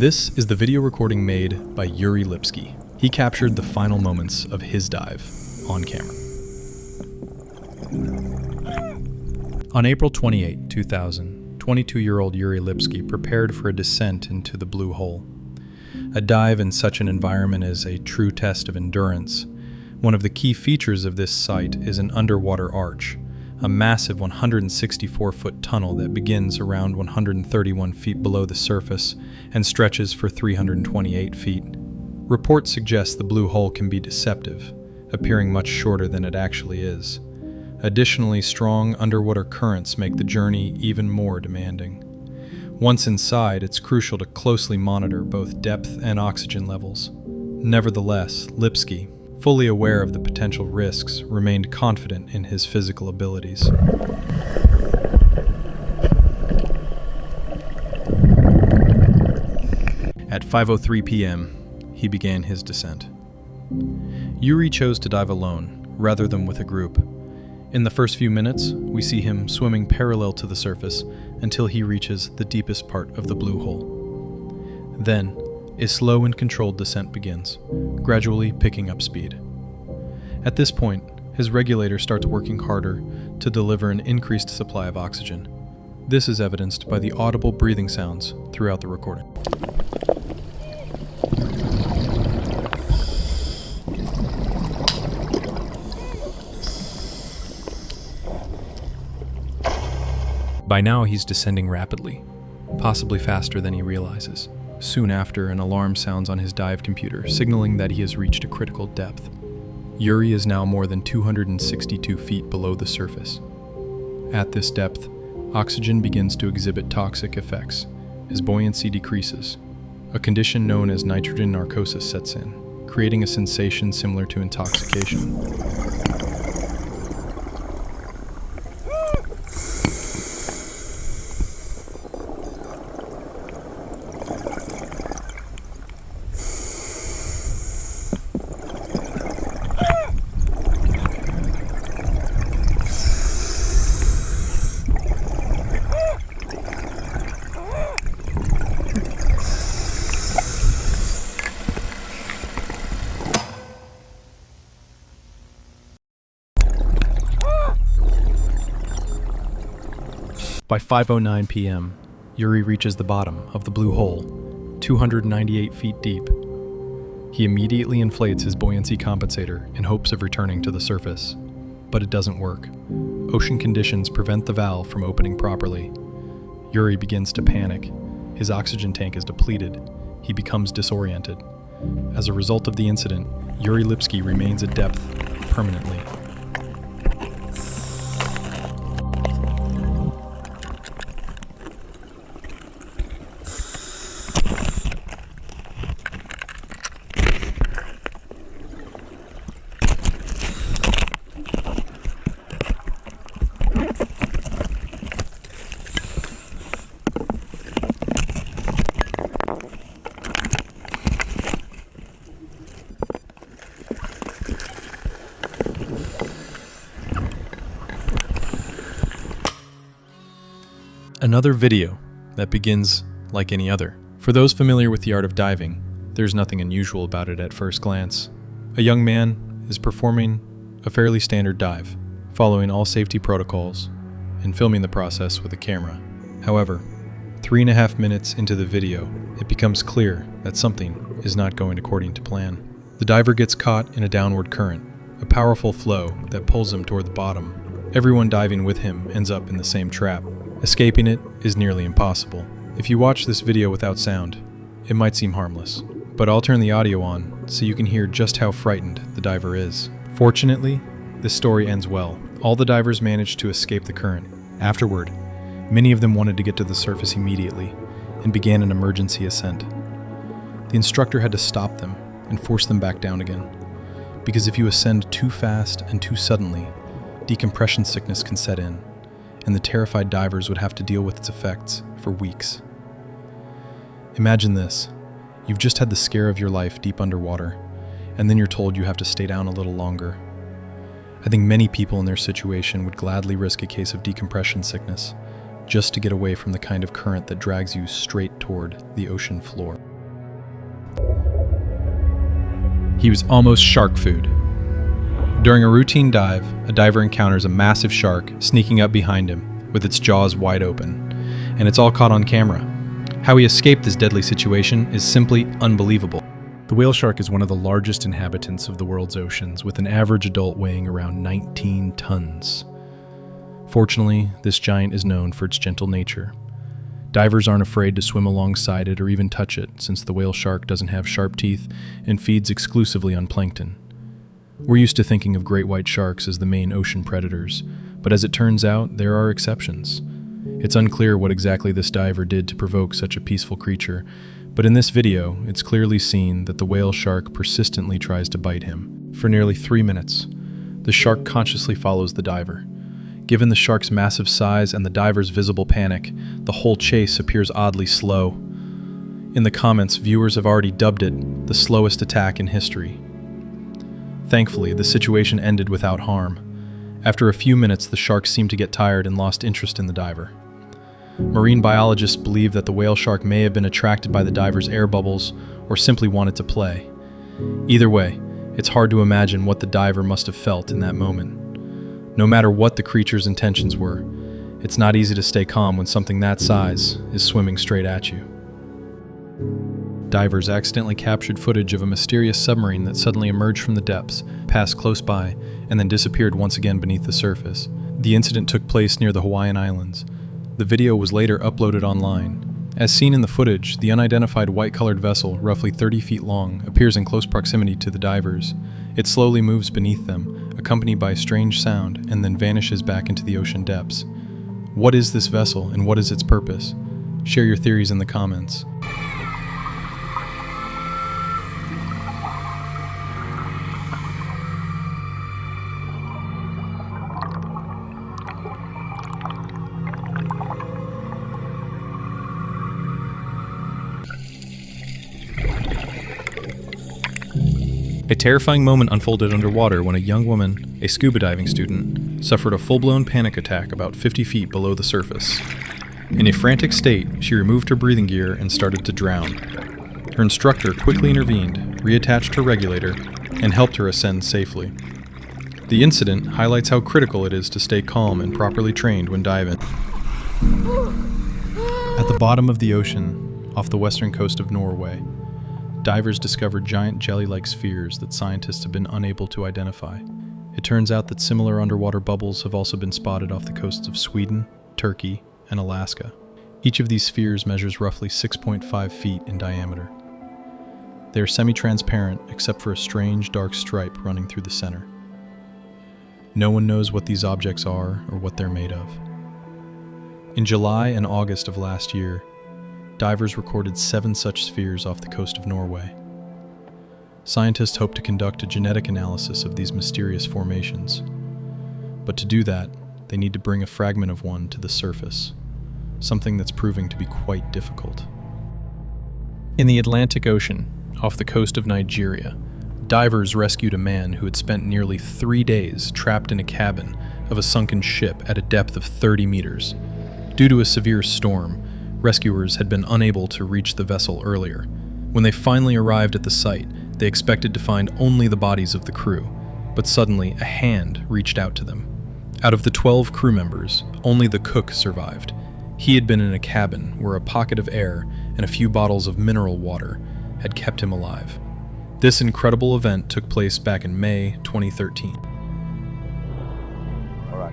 This is the video recording made by Yuri Lipski. He captured the final moments of his dive on camera. On April 28, 2000, 22-year-old Yuri Lipski prepared for a descent into the blue hole. A dive in such an environment is a true test of endurance. One of the key features of this site is an underwater arch, a massive 164-foot tunnel that begins around 131 feet below the surface and stretches for 328 feet. Reports suggest the blue hole can be deceptive, appearing much shorter than it actually is. Additionally, strong underwater currents make the journey even more demanding. Once inside, it's crucial to closely monitor both depth and oxygen levels. Nevertheless, Lipski, fully aware of the potential risks, remained confident in his physical abilities. At 5:03 p.m., he began his descent. Yuri chose to dive alone, rather than with a group. In the first few minutes, we see him swimming parallel to the surface until he reaches the deepest part of the blue hole. Then, a slow and controlled descent begins, gradually picking up speed. At this point, his regulator starts working harder to deliver an increased supply of oxygen. This is evidenced by the audible breathing sounds throughout the recording. By now, he's descending rapidly, possibly faster than he realizes. Soon after, an alarm sounds on his dive computer, signaling that he has reached a critical depth. Yuri is now more than 262 feet below the surface. At this depth, oxygen begins to exhibit toxic effects. His buoyancy decreases. A condition known as nitrogen narcosis sets in, creating a sensation similar to intoxication. By 5:09 p.m., Yuri reaches the bottom of the blue hole, 298 feet deep. He immediately inflates his buoyancy compensator in hopes of returning to the surface, but it doesn't work. Ocean conditions prevent the valve from opening properly. Yuri begins to panic. His oxygen tank is depleted. He becomes disoriented. As a result of the incident, Yuri Lipski remains at depth permanently. Another video that begins like any other. For those familiar with the art of diving, there's nothing unusual about it at first glance. A young man is performing a fairly standard dive, following all safety protocols and filming the process with a camera. However, 3.5 minutes into the video, it becomes clear that something is not going according to plan. The diver gets caught in a downward current, a powerful flow that pulls him toward the bottom. Everyone diving with him ends up in the same trap. Escaping it is nearly impossible. If you watch this video without sound, it might seem harmless, but I'll turn the audio on so you can hear just how frightened the diver is. Fortunately, this story ends well. All the divers managed to escape the current. Afterward, many of them wanted to get to the surface immediately and began an emergency ascent. The instructor had to stop them and force them back down again, because if you ascend too fast and too suddenly, decompression sickness can set in, and the terrified divers would have to deal with its effects for weeks. Imagine this. You've just had the scare of your life deep underwater, and then you're told you have to stay down a little longer. I think many people in their situation would gladly risk a case of decompression sickness just to get away from the kind of current that drags you straight toward the ocean floor. He was almost shark food. During a routine dive, a diver encounters a massive shark sneaking up behind him with its jaws wide open, and it's all caught on camera. How he escaped this deadly situation is simply unbelievable. The whale shark is one of the largest inhabitants of the world's oceans, with an average adult weighing around 19 tons. Fortunately, this giant is known for its gentle nature. Divers aren't afraid to swim alongside it or even touch it, since the whale shark doesn't have sharp teeth and feeds exclusively on plankton. We're used to thinking of great white sharks as the main ocean predators, but as it turns out, there are exceptions. It's unclear what exactly this diver did to provoke such a peaceful creature, but in this video, it's clearly seen that the whale shark persistently tries to bite him. For nearly 3 minutes, the shark consciously follows the diver. Given the shark's massive size and the diver's visible panic, the whole chase appears oddly slow. In the comments, viewers have already dubbed it the slowest attack in history. Thankfully, the situation ended without harm. After a few minutes, the shark seemed to get tired and lost interest in the diver. Marine biologists believe that the whale shark may have been attracted by the diver's air bubbles or simply wanted to play. Either way, it's hard to imagine what the diver must have felt in that moment. No matter what the creature's intentions were, it's not easy to stay calm when something that size is swimming straight at you. Divers accidentally captured footage of a mysterious submarine that suddenly emerged from the depths, passed close by, and then disappeared once again beneath the surface. The incident took place near the Hawaiian Islands. The video was later uploaded online. As seen in the footage, the unidentified white-colored vessel, roughly 30 feet long, appears in close proximity to the divers. It slowly moves beneath them, accompanied by a strange sound, and then vanishes back into the ocean depths. What is this vessel, and what is its purpose? Share your theories in the comments. A terrifying moment unfolded underwater when a young woman, a scuba diving student, suffered a full-blown panic attack about 50 feet below the surface. In a frantic state, she removed her breathing gear and started to drown. Her instructor quickly intervened, reattached her regulator, and helped her ascend safely. The incident highlights how critical it is to stay calm and properly trained when diving. At the bottom of the ocean, off the western coast of Norway, divers discovered giant jelly-like spheres that scientists have been unable to identify. It turns out that similar underwater bubbles have also been spotted off the coasts of Sweden, Turkey, and Alaska. Each of these spheres measures roughly 6.5 feet in diameter. They are semi-transparent except for a strange dark stripe running through the center. No one knows what these objects are or what they're made of. In July and August of last year, divers recorded 7 such spheres off the coast of Norway. Scientists hope to conduct a genetic analysis of these mysterious formations. But to do that, they need to bring a fragment of one to the surface, something that's proving to be quite difficult. In the Atlantic Ocean, off the coast of Nigeria, divers rescued a man who had spent nearly 3 days trapped in a cabin of a sunken ship at a depth of 30 meters. Due to a severe storm, rescuers had been unable to reach the vessel earlier. When they finally arrived at the site, they expected to find only the bodies of the crew, but suddenly a hand reached out to them. Out of the 12 crew members, only the cook survived. He had been in a cabin where a pocket of air and a few bottles of mineral water had kept him alive. This incredible event took place back in May 2013. All right.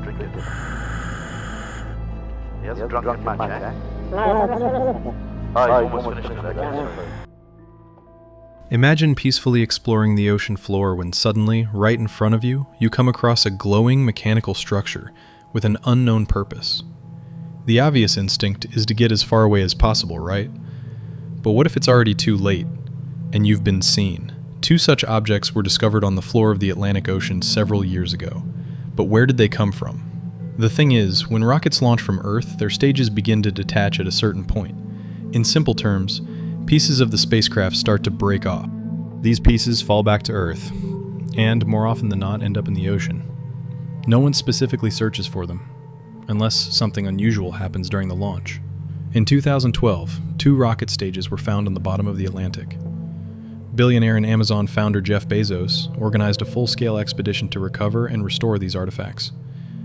Drink it. Yes, drunk it much, eh? Oh, you almost finished it. Imagine peacefully exploring the ocean floor when suddenly, right in front of you, you come across a glowing mechanical structure with an unknown purpose. The obvious instinct is to get as far away as possible, right? But what if it's already too late, and you've been seen? 2 such objects were discovered on the floor of the Atlantic Ocean several years ago. But where did they come from? The thing is, when rockets launch from Earth, their stages begin to detach at a certain point. In simple terms, pieces of the spacecraft start to break off. These pieces fall back to Earth, and more often than not end up in the ocean. No one specifically searches for them, unless something unusual happens during the launch. In 2012, 2 rocket stages were found on the bottom of the Atlantic. Billionaire and Amazon founder Jeff Bezos organized a full-scale expedition to recover and restore these artifacts.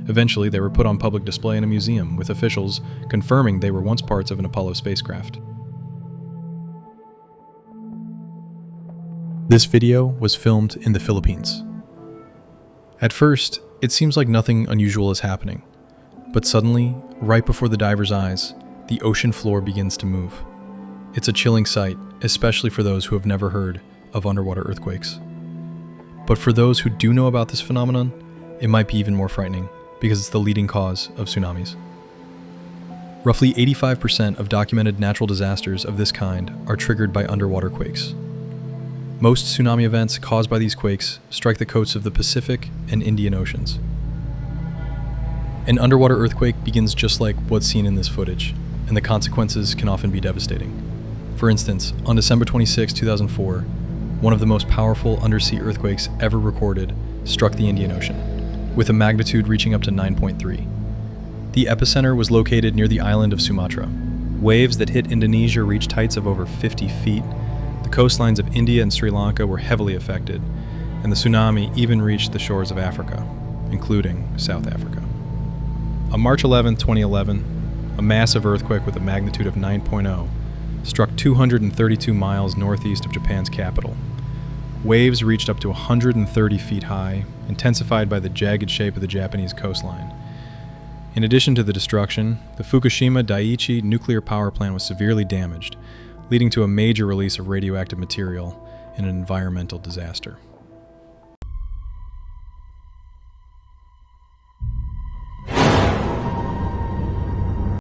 Eventually, they were put on public display in a museum, with officials confirming they were once parts of an Apollo spacecraft. This video was filmed in the Philippines. At first, it seems like nothing unusual is happening, but suddenly, right before the diver's eyes, the ocean floor begins to move. It's a chilling sight, especially for those who have never heard of underwater earthquakes. But for those who do know about this phenomenon, it might be even more frightening, because it's the leading cause of tsunamis. Roughly 85% of documented natural disasters of this kind are triggered by underwater quakes. Most tsunami events caused by these quakes strike the coasts of the Pacific and Indian Oceans. An underwater earthquake begins just like what's seen in this footage, and the consequences can often be devastating. For instance, on December 26, 2004, one of the most powerful undersea earthquakes ever recorded struck the Indian Ocean, with a magnitude reaching up to 9.3. The epicenter was located near the island of Sumatra. Waves that hit Indonesia reached heights of over 50 feet. The coastlines of India and Sri Lanka were heavily affected, and the tsunami even reached the shores of Africa, including South Africa. On March 11, 2011, a massive earthquake with a magnitude of 9.0 struck 232 miles northeast of Japan's capital. Waves reached up to 130 feet high, intensified by the jagged shape of the Japanese coastline. In addition to the destruction, the Fukushima Daiichi nuclear power plant was severely damaged, leading to a major release of radioactive material in an environmental disaster.